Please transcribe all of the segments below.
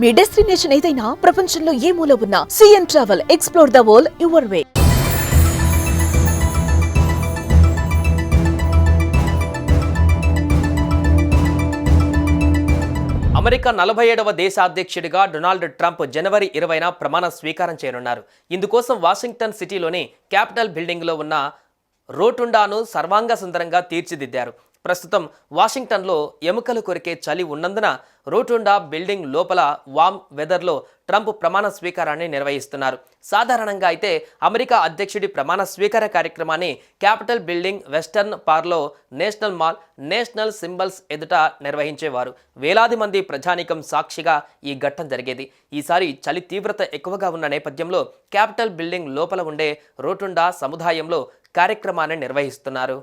మీ destination ఏదైనా ప్రపంచంలో ఏ మూల ఉన్నా CN travel explore the world your way. America 47వ దేశ అధ్యక్షుడిగా డొనాల్డ్ ట్రంప్ జనవరి 20న ప్రమాణ స్వీకారం చేయనున్నారు. ఇందుకోసం వాషింగ్టన్ సిటీలోని క్యాపిటల్ బిల్డింగ్లో ఉన్న రోటుండాను సర్వాంగ సుందరంగా తీర్చిదిద్దారు. ప్రస్తుతం వాషింగ్టన్లో ఎముకలు కొరికే చలి ఉన్నందున రోటుండా బిల్డింగ్ లోపల వామ్ వెదర్లో ట్రంప్ ప్రమాణ స్వీకారాన్ని నిర్వహిస్తున్నారు. సాధారణంగా అయితే అమెరికా అధ్యక్షుడి ప్రమాణ స్వీకార కార్యక్రమాన్ని క్యాపిటల్ బిల్డింగ్, వెస్టర్న్ పార్లో, నేషనల్ మాల్, నేషనల్ సింబల్స్ ఎదుట నిర్వహించేవారు. వేలాది మంది ప్రజానీకం సాక్షిగా ఈ ఘట్టం జరిగేది. ఈసారి చలి తీవ్రత ఎక్కువగా ఉన్న నేపథ్యంలో క్యాపిటల్ బిల్డింగ్ లోపల ఉండే రోటుండా సముదాయంలో కార్యక్రమాన్ని నిర్వహిస్తున్నారు.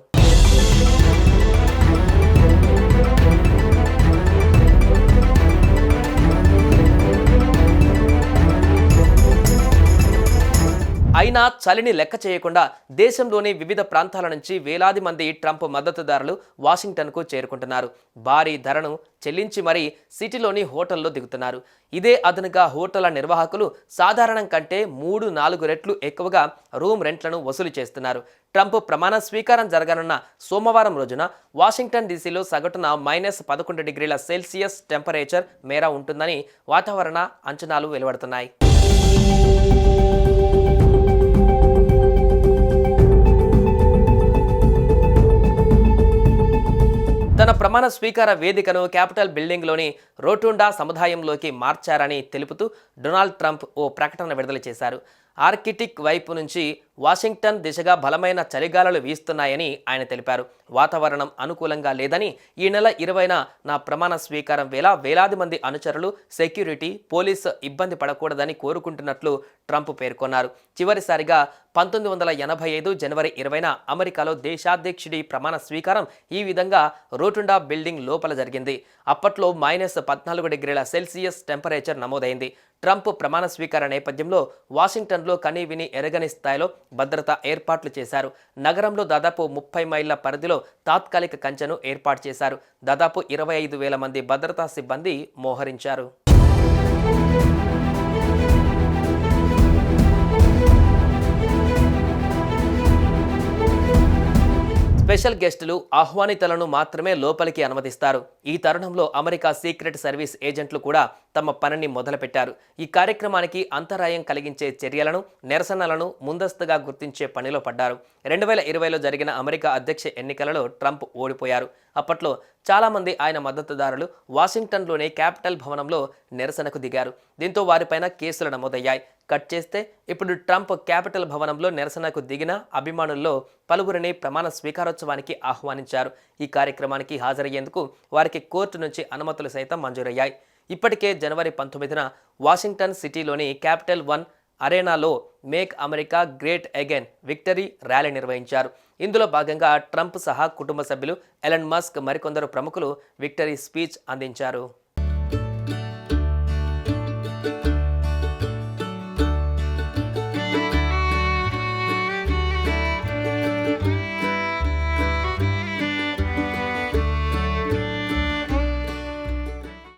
అయినా చలిని లెక్క చేయకుండా దేశంలోని వివిధ ప్రాంతాల నుంచి వేలాది మంది ట్రంప్ మద్దతుదారులు వాషింగ్టన్కు చేరుకుంటున్నారు. భారీ ధరను చెల్లించి మరీ సిటీలోని హోటల్లో దిగుతున్నారు. ఇదే అదనుగా హోటళ్ల నిర్వాహకులు సాధారణం కంటే 3-4 రెట్లు ఎక్కువగా రూమ్ రెంట్లను వసూలు చేస్తున్నారు. ట్రంప్ ప్రమాణ స్వీకారం జరగనున్న సోమవారం రోజున వాషింగ్టన్ డీసీలో సగటున -11 డిగ్రీల సెల్సియస్ టెంపరేచర్ మేర ఉంటుందని వాతావరణ అంచనాలు వెలువడుతున్నాయి. తన ప్రమాణ స్వీకార వేదికను క్యాపిటల్ బిల్డింగ్లోని రోటుండా సముదాయంలోకి మార్చారని తెలుపుతూ డొనాల్డ్ ట్రంప్ ఓ ప్రకటన విడుదల చేశారు. ఆర్కిటిక్ వైపు నుంచి వాషింగ్టన్ దిశగా బలమైన చలిగాలులు వీస్తున్నాయని ఆయన తెలిపారు. వాతావరణం అనుకూలంగా లేదని, ఈ నెల 20న నా ప్రమాణ స్వీకారం వేళ వేలాది మంది అనుచరులు, సెక్యూరిటీ, పోలీసు ఇబ్బంది పడకూడదని కోరుకుంటున్నట్లు ట్రంప్ పేర్కొన్నారు. చివరిసారిగా 1985 జనవరి 20న అమెరికాలో దేశాధ్యక్షుడి ప్రమాణ స్వీకారం ఈ విధంగా రోటుండా బిల్డింగ్ లోపల జరిగింది. అప్పట్లో -14 డిగ్రీల సెల్సియస్ టెంపరేచర్ నమోదైంది. ట్రంప్ ప్రమాణ స్వీకార నేపథ్యంలో వాషింగ్టన్లో కనీవిని ఎరగని స్థాయిలో భద్రతా ఏర్పాట్లు చేశారు. నగరంలో దాదాపు 30 మైళ్ళ పరిధిలో తాత్కాలిక కంచెను ఏర్పాటు చేశారు. దాదాపు 25,000 మంది భద్రతా సిబ్బంది మోహరించారు. స్పెషల్ గెస్టులు, ఆహ్వానితులను మాత్రమే లోపలికి అనుమతిస్తారు. ఈ తరుణంలో అమెరికా సీక్రెట్ సర్వీస్ ఏజెంట్లు కూడా తమ పనిని మొదలుపెట్టారు. ఈ కార్యక్రమానికి అంతరాయం కలిగించే చర్యలను, నిరసనలను ముందస్తుగా గుర్తించే పనిలో పడ్డారు. 2020లో జరిగిన అమెరికా అధ్యక్ష ఎన్నికలలో ట్రంప్ ఓడిపోయారు. అప్పట్లో చాలామంది ఆయన మద్దతుదారులు వాషింగ్టన్లోని క్యాపిటల్ భవనంలో నిరసనకు దిగారు. దీంతో వారిపైన కేసులు నమోదయ్యాయి. కట్ చేస్తే ఇప్పుడు ట్రంప్ క్యాపిటల్ భవనంలో నిరసనకు దిగిన అభిమానుల్లో పలువురిని ప్రమాణ స్వీకారోత్సవానికి ఆహ్వానించారు. ఈ కార్యక్రమానికి హాజరయ్యేందుకు వారికి కోర్టు నుంచి అనుమతులు సైతం మంజూరయ్యాయి. ఇప్పటికే జనవరి 19న వాషింగ్టన్ సిటీలోని క్యాపిటల్ వన్ అరేనాలో make America great again victory rally నిర్వహించారు. ఇందులో భాగంగా ట్రంప్ సహా కుటుంబ సభ్యులు, ఎలన్ మస్క్, మరికొందరు ప్రముఖులు విక్టరీ స్పీచ్ అందించారు.